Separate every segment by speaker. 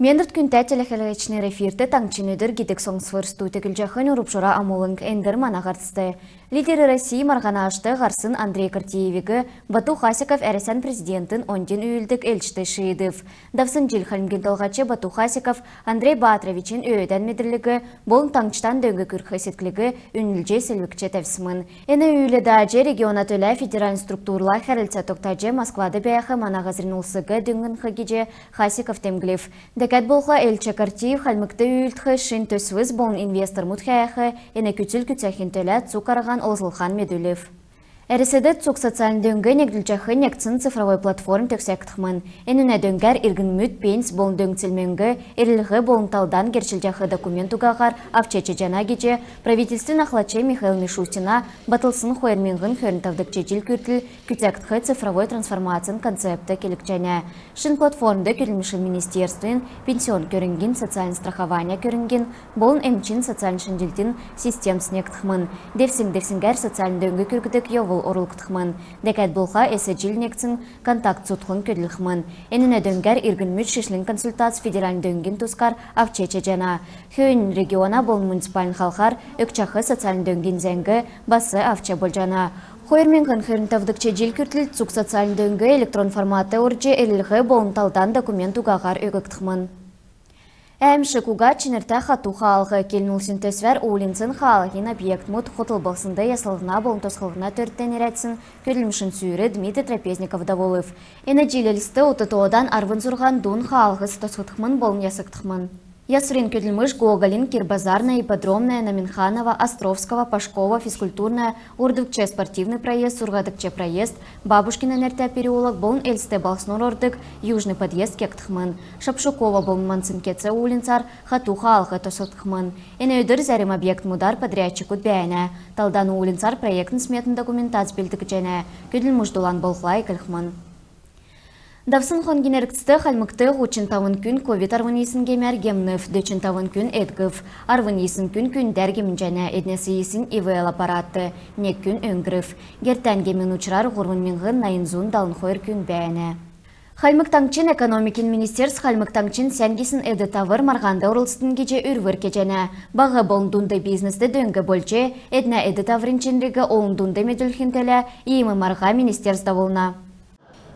Speaker 1: Мендірт күнті телехелечнер эфирді таңчынедір гидек соңсвырсту текіл жақын ұрупшыра амулынг әндір манағарсты. Лидері России марғана ашты ғарсын Андрей Картиевігі Бату Хасиков әресен президентін онден үйілдік әлшті шиедів. Давсын жил халімген толғачы Бату Хасиков Андрей Батровичен өйеден медірлігі болын таңчтан дөңгі күрхі сеткілігі үнілже сілвікче тәвсімін. Әні үйлі дажы региона төлі федераль структурла хәрілці тоқтажы Москвады бәяқы манағазырын ұлсығы дөңгін қыгеже Хасиков темглев. Дәкәт болға әлчі Картиев халмыкты үйілтхі шын төсвіз болын инвестор мұтхаяқы әні күтіл күтсәхін төлі цукарған Озылхан Медулев. Әреседі цук социалын дөңгі негділчахы некцін цифровой платформ төксәктіхмін. Әніне дөңгәр иргін мүт пейнс болын дөңцілменгі, әріліғі болын талдан керчілжахы документуғағар авчече жана кече правительствен ахлаче Михаил Мишустина батылсын хойырменғын хөрінтавдық чечіл күртіл күтсәктіхі цифровой трансформациян концепті келік және. Шын платформды күрілмішіл министерствен пенсион көрінген социалын страхования көрінген болын әмчин социалын шынжилтін систем снектіхмін. Дерсің-дерсінгәр социалын дөңгі күргідік йовыл орылықтықмын. Дәкәт болға әсі жилнекцін контакт сұтқын көділіқмын. Әніне дөңгәр иргін мүт шешлін консультац федералін дөңген тұскар авчече жана. Хүйін региона болын муниципалын халқар өкчақы социалын дөңген зәңгі басы авче бол жана. Хойырмен қынхырын тавдықче жил күртіл цук социалын дөңгі электрон форматы оржы әріліғі болын талдан документ уғағар өгіктіқмын. Әмші куға чынырта хату халғы келінулсін төсвер улинцын халығын объект мұт хотыл болсында ясылғына болын тосқылғына төрттен еретсін көрілмішін сүйірі Дмитрий Трапезников даволыв. Әні жилелісті ұтытуыдан арвын зұрған дұн халғы стосқытықмын болын ясықтықмын. Ясурин көділміш Гоголин, Кирбазарная, Ипподромная, Наминханова, Островского, Пашкова, физкультурная, Урдыкче спортивный проезд, Сургадыкче проезд, Бабушкина нерте переулок, болын Эльсте Балснур ордык, Южный подъезд кектіхмін. Шапшукова болын Мансынкеце улинцар, Хатуха алғы тосылтықмын. Әне өдір зәрім объект мудар подрядчик үтбәйіне. Талдану улинцар проектін сметін документац білдік және. Көділміш дулан болғылай кілхмін. Давсын хонгенерксті халмыкты ғучын тавын күн ковид арвын есін кемер гемнев, дөчін тавын күн эдгіф, арвын есін күн дәргемін және, эднесі есін ИВЛ аппаратты, нек күн өңгіріф, гертен гемін ұчырар ғұрвын менғын найынзуын далын қойыр күн бәйіне. Хальмыктаңчын экономикин министерс хальмыктаңчын сәнгесін эді тавыр марғанда ұрылстын кеже үрвір кежене. Бағы болындунды бизнесті дөңгі болче, эдна эді таврынчынрығы оундунды медүлхінтелі иімі марға министерста болна.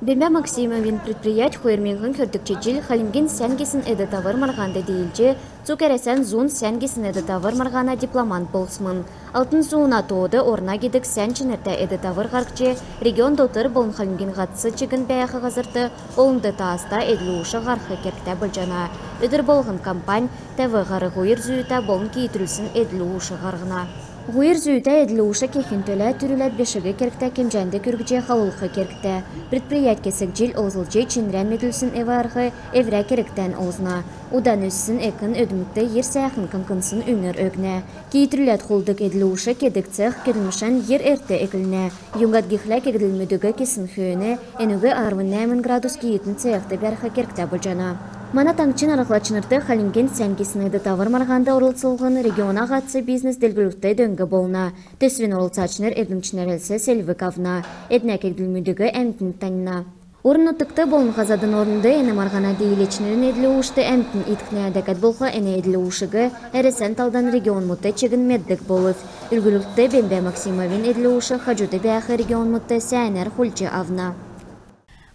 Speaker 1: Бембе Максимовин предприять хойырменғын көрдікче жил халимген сәнгесін әді тавыр марғанды дейілче, цукересен зун сәнгесін әді тавыр марғана дипломант болсымын. Алтын зуына тоуды орна кедік сәнчінерді әді тавыр ғарқче, регион дотыр болын халимген ғатсы чігін бәяқы ғазырды, олынды тааста әділі ұшы ғарқы керкті бұлжана. Өдір болғын кампань, тәві ғары ғойыр зүйіті болын кейтірілсін әділі ұшы ғарғына. Ғойыр зүйті әділі ұшы кекін төлі түрілет бешігі керкті кемжәнді күргіже қалылқы керкті. Предприят кесік жил озылжы чинрән меділсін әварғы әврә керіктен озына. Удан өссін әкін өдімікті ер сәяқын қынқынсын үнір өгіне. Кейтірілет қолдық әділі ұшы кедік цех кермішін ер әрті әкіліне. Юңғат гихлә кегділмедігі кесін хүйіне әнугі 60 градус кейетін цехты бәрхі керкті бұлжана. Мана таңчын арақлачынырды халимген сәнгесін әді тавыр марғанда орылсылғын региона ғатсы бизнес делгілікті дөңгі болна. Төсвен орылсачыныр әдімчінер әлсі сәлві кавна. Әдіне кегділмедігі әмтін таңна. Орын ұтықты болын қазадын орынды әні марғана дейілечінерін әділі ұшты әмтін иткіне әдәкәт болға әні әділі ұшығы әресен талдан регион мұтты чегін меддік болып. Үлгілікті Бембе Максимовин әділі ұшы хажуды бәяқы регион мұтты сәйнер хұлчы авна.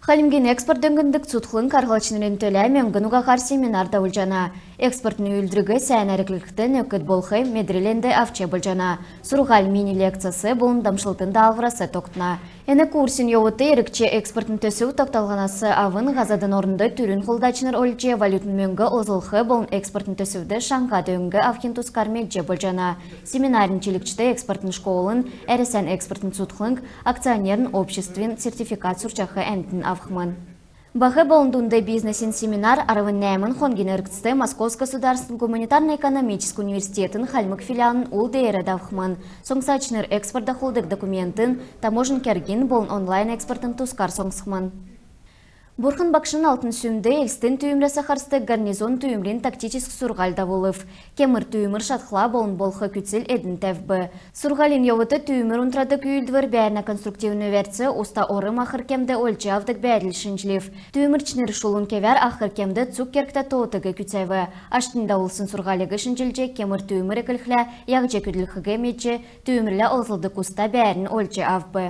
Speaker 1: Халимген экспорт дөңгіндік цутхлын қарғалчынырын төлі мөңгін ұғағар семинарда ұлжана. Экспортын үйлдірігі сәйін әрікліктін өкіт болхай медреленді авче бұлжана. Сұрғал мини-лекциясы болын дамшылтында алғырасы тоқтына. Әні курсин еуыты ерікче экспортын төсі тоқталғанасы авын ғазадын орынды түрін қолдачыныр өлче валютын мөңгі озылғы болын экспортын төсіуді шаңға дөңгі авкен тұскар мекже бұлжана. Семинарын челікчті экспортын школын, әресен экспортын цутхлынг, акционерін обществен сертификат сұрчақы әнтін авхман. Бахы болындунды бизнесин семинар арвын нәмін хонгенерксті Московский государственный гуманитарно-экономический университетін хальмык филиалын ул дейірі давхман. Соңсачыныр экспорт дақылдық документін таможын кәрген болын онлайн экспортын тұскар соңсықман. Бурхан бакшын алтын сүмді элстен түйімрі сахарсты гарнизон түйімрін тактическ сурғалда болыв. Кемір түйімір шатқыла болын болқы күтсіл әдін тәвбі. Сурғалин йовыты түйімір ұнтрады күйілдвір бәріна конструктивны вәртсі уста орым ақыр кемді өлчі авдық бәріл шынжлев. Түйімір чыныр шулын кевер ақыр кемді цуккеркта тоғытығы күтсәві. Аштында олсын сурғалығы шынжілже кемір түйімір екілхлі яғже күділхігі метче түйімірлі олзылды куста бәрін өлчі авбы.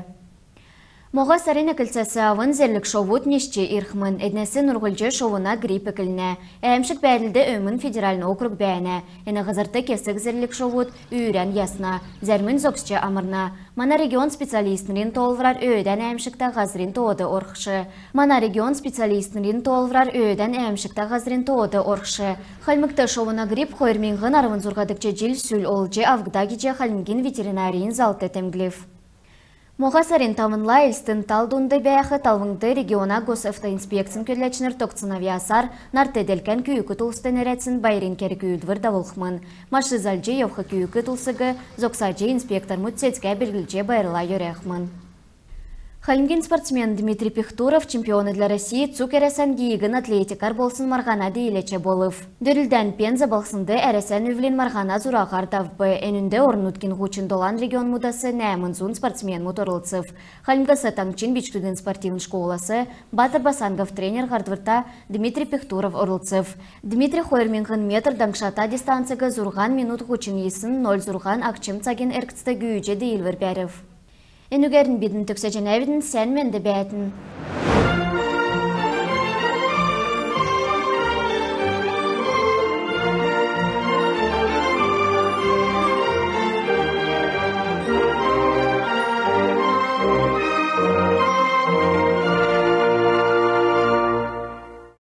Speaker 1: Моға сарина кілсәсі авын зерлік шовут нешче ирхмын, әднәсі нұрғылжы шовуна грипп екіліне. Әмшік бәрілді өмін федеральны округ бәйіне. Әні ғызырты кесік зерлік шовут үйрен ясна, зәрмін зөксче амырна. Мана регион специалистнерін толврар өйден әмшікті ғазырын тоғыды орқшы. Мана регион специалистнерін толврар өйден әмшікті ғазырын тоғыды орқшы. Қалмыкты шовуна грипп қойырменғын арвын зұрғадықчы жил сүл олжы авгдагиче қалынген ветеринарийін залты тәмглев. Моға сарин тамынла элстін талдунды бәяқы талвыңды региона госавтоинспекцин көрләчінір тоқцынавиасар нартеделкен күйікі тұлыстын әрәтсін байрин кәрі күйілдвір давылқмын. Машы залжы евқы күйікі тұлсығы зоқсажы инспектор мұтсетке білгілже байрыла өрәқмын. Халимген спортсмен Дмитрий Пихтуров чемпионы для России цук әрәсән гейігін атлетикар болсын марғана дейлече болыв. Дөрілден пенза болсынды әрәсән өвлен марғана зұрағар тавбы. Әнінде орын өткен ғучын долан регион мұдасы нәмінзун спортсмен мұтырылцыв. Халимгасы таңчин бичкүген спортивн школасы Батыр Басангов тренер ғардвырта Дмитрий Пихтуров орылцыв. Дмитрий Хойерменғын метр даңшата дистанцияға зұрған минут ғучын есын 0 зұрған ақчым цаген әркітсті гүйеже дейілвір бәрів. Энугерін бедін түксе жәнәвідің сән менді бәйтін.